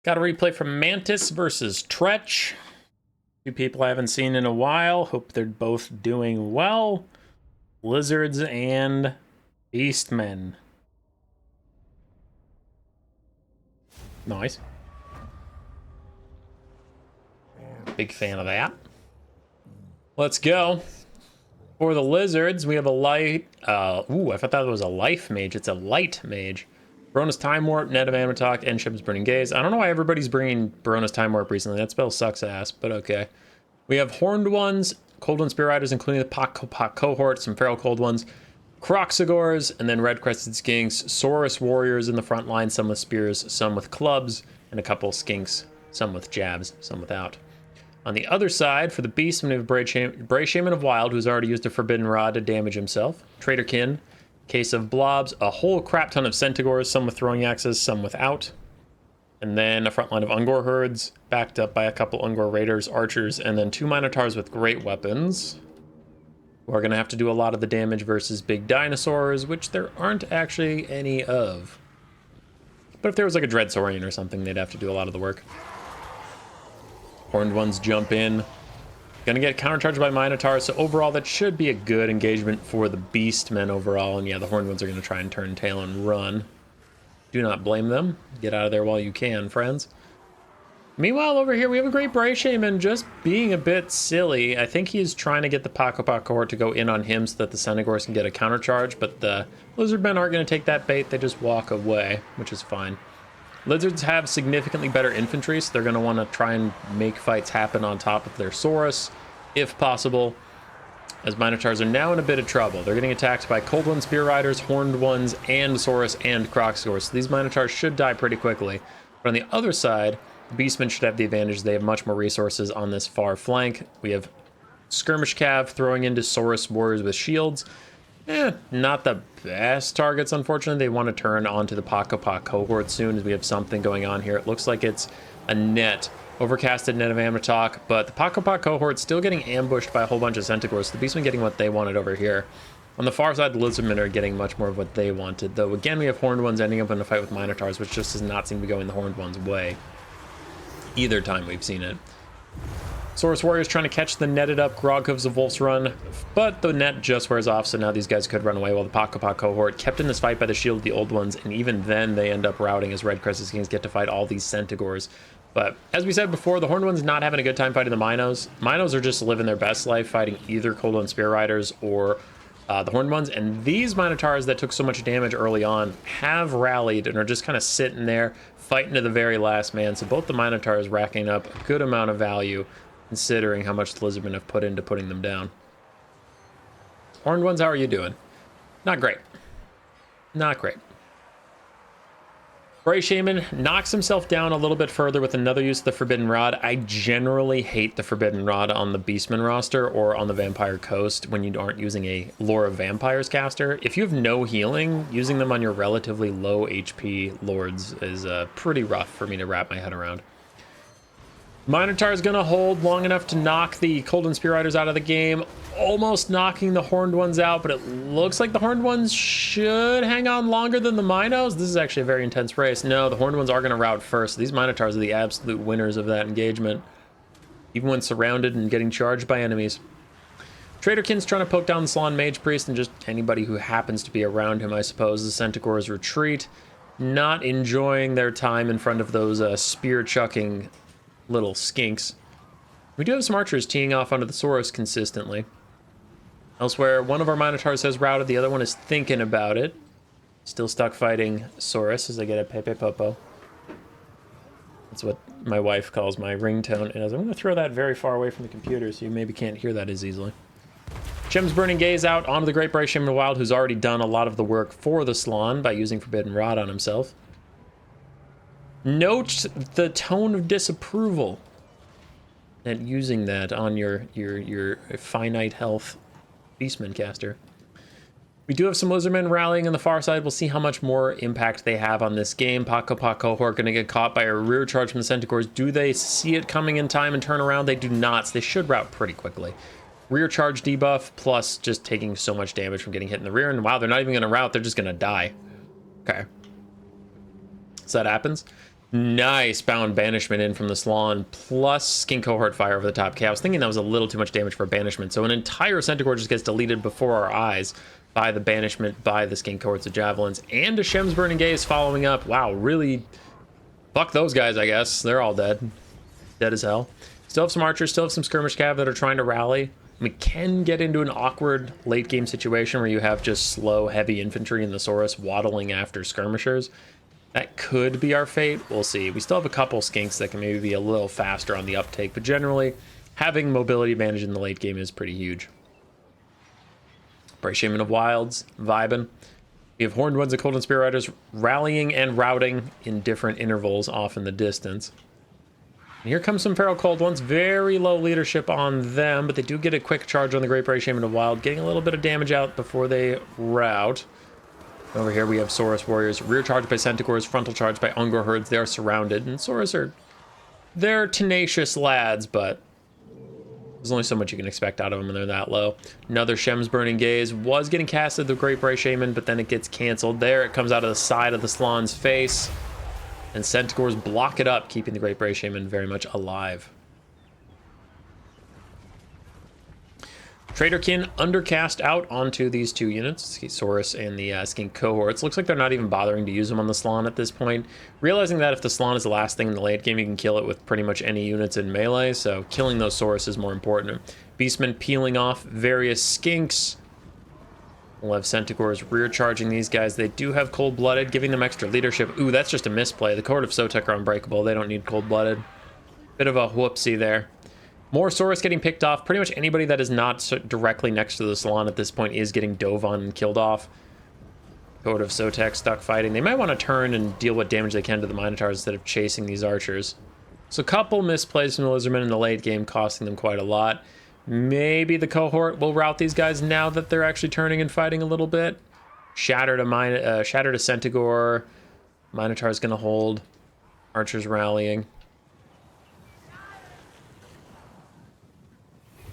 Got a replay from Mantis versus Tretch. Two people I haven't seen in a while. Hope they're both doing well. Lizards and Beastmen. Nice. Big fan of that. Let's go. For the Lizards, we have a light... ooh, I thought that was a life mage. It's a light mage. Barona's Time Warp, Net of Amatoc, and Shim's Burning Gaze. I don't know why everybody's bringing Barona's Time Warp recently. That spell sucks ass, but okay. We have Horned Ones, Cold One Spear Riders, including the Pak cohort, some Feral Cold Ones, Croxagors, and then Red Crested Skinks, Saurus Warriors in the front line, some with spears, some with clubs, and a couple Skinks, some with jabs, some without. On the other side, for the Beast, we have Bray Shaman of Wild, who's already used a Forbidden Rod to damage himself. Traitorkin, Case of Blobs, a whole crap ton of Centaurs, some with throwing axes, some without. And then a front line of Ungor herds, backed up by a couple Ungor raiders, archers, and then two Minotaurs with great weapons, who are going to have to do a lot of the damage versus big dinosaurs, which there aren't actually any of. But if there was like a Dreadsaurian or something, they'd have to do a lot of the work. Horned Ones jump in. Gonna get countercharged by Minotaurs, so overall that should be a good engagement for the Beastmen overall. And yeah, the Horned Ones are gonna try and turn tail and run. Do not blame them. Get out of there while you can, friends. Meanwhile, over here we have a great Bray Shaman just being a bit silly. I think he's trying to get the Pak cohort to go in on him so that the Centaurs can get a countercharge, but the Lizardmen aren't gonna take that bait. They just walk away, which is fine. Lizards have significantly better infantry, so they're going to want to try and make fights happen on top of their Saurus, if possible, as Minotaurs are now in a bit of trouble. They're getting attacked by Cold One Spear Riders, Horned Ones, and Saurus and Croxagors, so these Minotaurs should die pretty quickly. But on the other side, the Beastmen should have the advantage. They have much more resources on this far flank. We have Skirmish Cav throwing into Saurus Warriors with shields. Not the best targets, unfortunately. They want to turn onto the Pak cohort soon, as we have something going on here. It looks like it's a net, overcasted Net of Amatoc, but the Pak cohort's still getting ambushed by a whole bunch of Centaurs, so the Beastmen getting what they wanted over here. On the far side, the Lizardmen are getting much more of what they wanted, though again we have Horned Ones ending up in a fight with Minotaurs, which just does not seem to be going the Horned Ones' way either time we've seen it. Saurus Warriors trying to catch the netted up Groghoofs of Wolf's Run, but the net just wears off, so now these guys could run away, while the Pak cohort kept in this fight by the shield of the Old Ones, and even then they end up routing as Red Crested Kings get to fight all these Centaurs. But as we said before, the Horned Ones not having a good time fighting the Minos. Minos are just living their best life fighting either Cold One Spear Riders or the Horned Ones, and these Minotaurs that took so much damage early on have rallied and are just kind of sitting there fighting to the very last man, so both the Minotaurs racking up a good amount of value considering how much the Lizardmen have put into putting them down. Horned Ones, how are you doing? Not great. Not great. Bray Shaman knocks himself down a little bit further with another use of the Forbidden Rod. I generally hate the Forbidden Rod on the Beastman roster or on the Vampire Coast when you aren't using a Lore of Vampires caster. If you have no healing, using them on your relatively low HP lords is pretty rough for me to wrap my head around. Minotaur is going to hold long enough to knock the Cold One Spear Riders out of the game, almost knocking the Horned Ones out, but it looks like the Horned Ones should hang on longer than the Minos. This is actually a very intense race. No, the Horned Ones are going to rout first. These Minotaurs are the absolute winners of that engagement, even when surrounded and getting charged by enemies. Traitorkin's trying to poke down the Salon Mage Priest and just anybody who happens to be around him, I suppose. The Centaurs retreat, not enjoying their time in front of those spear-chucking little skinks. We do have some archers teeing off onto the Saurus consistently. Elsewhere, one of our Minotaurs has routed, the other one is thinking about it. Still stuck fighting Saurus as I get a Pepe Popo. That's what my wife calls my ringtone, and I'm going to throw that very far away from the computer so you maybe can't hear that as easily. Shim's Burning Gaze out onto the Great Bray Shaman of Wild, who's already done a lot of the work for the Slann by using Forbidden Rod on himself. Note the tone of disapproval at using that on your finite health Beastman caster. We do have some Lizardmen rallying on the far side. We'll see how much more impact they have on this game. Pak cohort going to get caught by a rear charge from the Centaurs. Do they see it coming in time and turn around? They do not. So they should rout pretty quickly. Rear charge debuff plus just taking so much damage from getting hit in the rear. And wow, they're not even going to rout. They're just going to die. Okay. So that happens. Nice bound banishment in from the Salon, plus Skin Cohort fire over the top. Okay, I was thinking that was a little too much damage for banishment. So an entire Centaur just gets deleted before our eyes by the banishment, by the Skin Cohorts of Javelins, and a Shem's Burning Gaze following up. Wow, really, fuck those guys, I guess. They're all dead. Dead as hell. Still have some archers, still have some skirmish cav that are trying to rally. We can get into an awkward late game situation where you have just slow, heavy infantry in the Saurus waddling after skirmishers. That could be our fate. We'll see. We still have a couple skinks that can maybe be a little faster on the uptake, but generally, having mobility advantage in the late game is pretty huge. Bray Shaman of Wilds, vibing. We have Horned Ones and Cold and Spear Riders rallying and routing in different intervals off in the distance. And here comes some Feral Cold Ones. Very low leadership on them, but they do get a quick charge on the Great Bray Shaman of Wild, getting a little bit of damage out before they rout. Over here we have Saurus Warriors, rear charge by Centaurs, frontal charge by Ungor Herds. They are surrounded, and Saurus they're tenacious lads, but there's only so much you can expect out of them when they're that low. Another Shem's Burning Gaze was getting casted the Great Bray Shaman, but then it gets canceled. There it comes out of the side of the Slan's face, and Centaurs block it up, keeping the Great Bray Shaman very much alive. Traderkin undercast out onto these two units, Saurus and the Skink Cohorts. Looks like they're not even bothering to use them on the Slan at this point, realizing that if the Slan is the last thing in the late game, you can kill it with pretty much any units in melee, so killing those Saurus is more important. Beastmen peeling off various Skinks. We'll have Centaurs rear charging these guys. They do have Cold-Blooded, giving them extra leadership. Ooh, that's just a misplay. The Cohort of Sotek are unbreakable. They don't need Cold-Blooded. Bit of a whoopsie there. More Saurus getting picked off. Pretty much anybody that is not directly next to the Salon at this point is getting dove on and killed off. Cohort of Sotek stuck fighting. They might want to turn and deal what damage they can to the Minotaurs instead of chasing these archers. So a couple misplays from the Lizardmen in the late game, costing them quite a lot. Maybe the Cohort will rout these guys now that they're actually turning and fighting a little bit. Shatter to Centaur. Minotaur's going to hold. Archers rallying.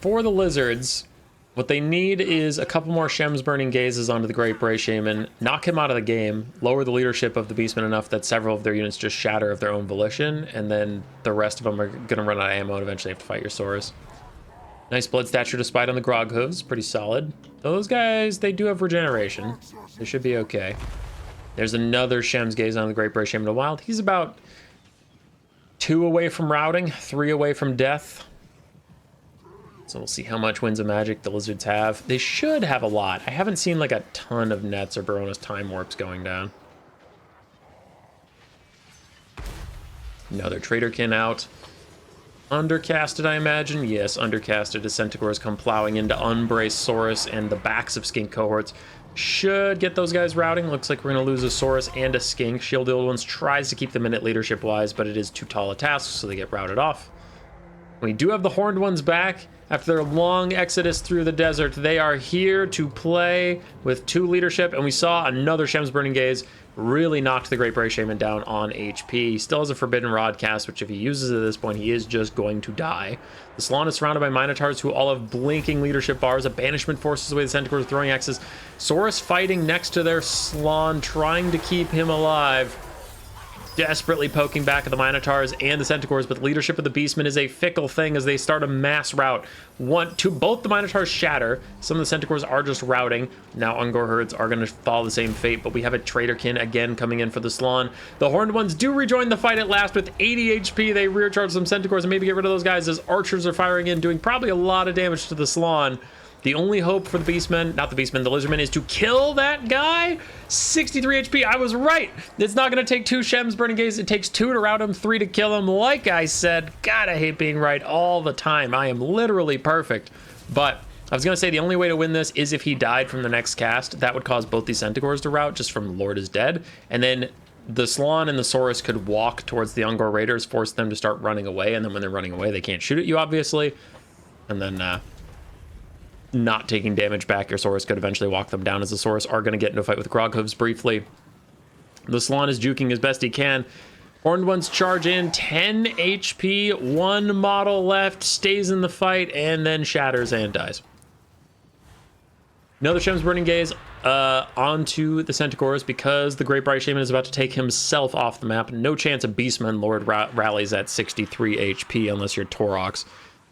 For the Lizards, what they need is a couple more Shem's Burning Gazes onto the Great Bray Shaman, knock him out of the game, lower the leadership of the Beastmen enough that several of their units just shatter of their own volition, and then the rest of them are going to run out of ammo and eventually have to fight your Saurus. Nice Blood Stature Despite on the Grog Hooves, pretty solid. Those guys, they do have regeneration. They should be okay. There's another Shem's Gaze on the Great Bray Shaman of Wild. He's about 2 away from routing, 3 away from death. So we'll see how much Winds of Magic the Lizards have. They should have a lot. I haven't seen like a ton of Nets or Barona's Time Warps going down. Another Traderkin out. Undercasted, I imagine. Yes, undercasted as Centaurs come plowing into Unbraced Saurus and the backs of Skink Cohorts. Should get those guys routing. Looks like we're going to lose a Saurus and a Skink. Shield the Old Ones tries to keep them in it leadership-wise, but it is too tall a task, so they get routed off. We do have the Horned Ones back. After their long exodus through the desert, they are here to play with 2 leadership, and we saw another Shem's Burning Gaze really knocked the Great Bray Shaman down on HP. He still has a Forbidden Rod cast, which if he uses it at this point, he is just going to die. The Salon is surrounded by Minotaurs who all have blinking leadership bars. A banishment forces away the Centaurs throwing axes. Saurus fighting next to their Salon, trying to keep him alive. Desperately poking back at the Minotaurs and the Centaurs, but the leadership of the Beastmen is a fickle thing as they start a mass rout. Both the Minotaurs shatter. Some of the Centaurs are just routing. Now Ungor Herds are going to follow the same fate, but we have a Traderkin again coming in for the Salon. The Horned Ones do rejoin the fight at last with 80 HP. They rear charge some Centaurs and maybe get rid of those guys as archers are firing in, doing probably a lot of damage to the Salon. The only hope for the Beastmen, not the Beastmen, the Lizardmen, is to kill that guy. 63 HP. I was right. It's not going to take 2 Shem's Burning Gaze. It takes 2 to rout him, 3 to kill him. Like I said, God, I hate being right all the time. I am literally perfect. But I was going to say the only way to win this is if he died from the next cast. That would cause both these Centaurs to rout just from Lord is dead. And then the Salon and the Saurus could walk towards the Ungor Raiders, force them to start running away. And then when they're running away, they can't shoot at you, obviously. And then not taking damage back, your Saurus could eventually walk them down, as the Saurus are going to get into a fight with Grog Hooves briefly. The Salon is juking as best he can. Horned Ones charge in, 10 HP, 1 model left, stays in the fight, and then shatters and dies. Another Shem's Burning Gaze onto the Centaurs because the Great Bright Shaman is about to take himself off the map. No chance a Beastman Lord rallies at 63 HP unless you're Torox.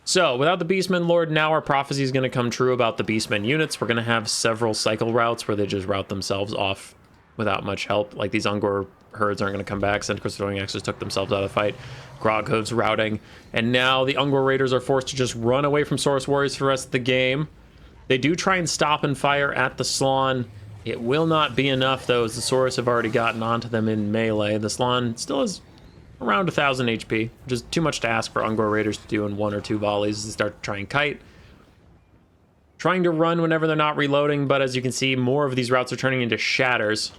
So without the Beastman Lord, now our prophecy is going to come true about the Beastman units. We're going to have several cycle routes where they just route themselves off without much help. Like these Ungor herds aren't going to come back. Centaurs throwing axes took themselves out of the fight. Groghoof's routing. And now the Ungor Raiders are forced to just run away from Saurus Warriors for the rest of the game. They do try and stop and fire at the Slann. It will not be enough, though, as the Saurus have already gotten onto them in melee. The Slann still has around 1,000 HP, which is too much to ask for Ungor Raiders to do in 1 or 2 volleys as they start to try and kite. Trying to run whenever they're not reloading, but as you can see, more of these routes are turning into shatters.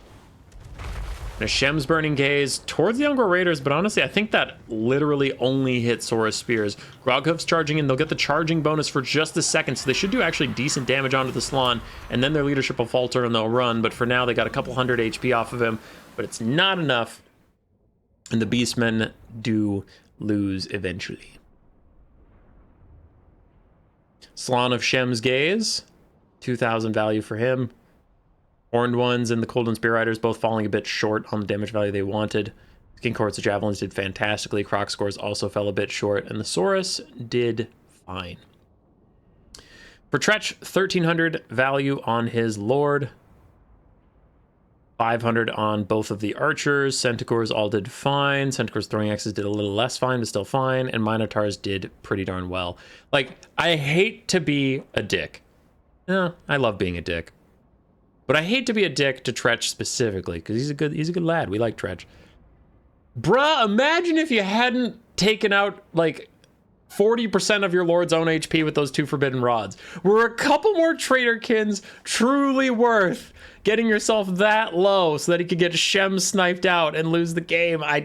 And a Shem's Burning Gaze towards the Ungor Raiders, but honestly, I think that literally only hit Saurus Spears. Groghoof's charging in. They'll get the charging bonus for just a second, so they should do actually decent damage onto the Slann, and then their leadership will falter and they'll run. But for now, they got a couple hundred HP off of him, but it's not enough, and the Beastmen do lose eventually. Slann of Shem's Gaze, 2,000 value for him. Horned Ones and the Cold and Spear Riders both falling a bit short on the damage value they wanted. King Courts of Javelins did fantastically. Croc scores also fell a bit short, and the Saurus did fine. For Tretch, 1,300 value on his Lord. 500 on both of the Archers. Centaurs all did fine. Centaurs throwing axes did a little less fine, but still fine. And Minotaurs did pretty darn well. Like, I hate to be a dick. No, I love being a dick. But I hate to be a dick to Tretch specifically, because he's a good lad. We like Tretch. Bruh, imagine if you hadn't taken out, like, 40% of your Lord's own HP with those 2 Forbidden Rods. Were a couple more Traitorkins truly worth getting yourself that low so that he could get Shem sniped out and lose the game? I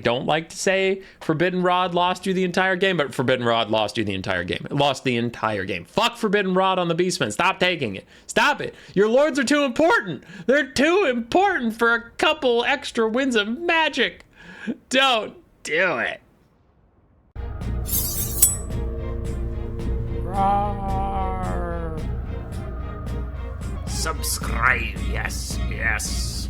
don't like to say Forbidden Rod lost you the entire game, but Forbidden Rod lost you the entire game. It lost the entire game. Fuck Forbidden Rod on the Beastmen. Stop taking it. Stop it. Your Lords are too important. They're too important for a couple extra wins of magic. Don't do it. Roar. Subscribe, yes.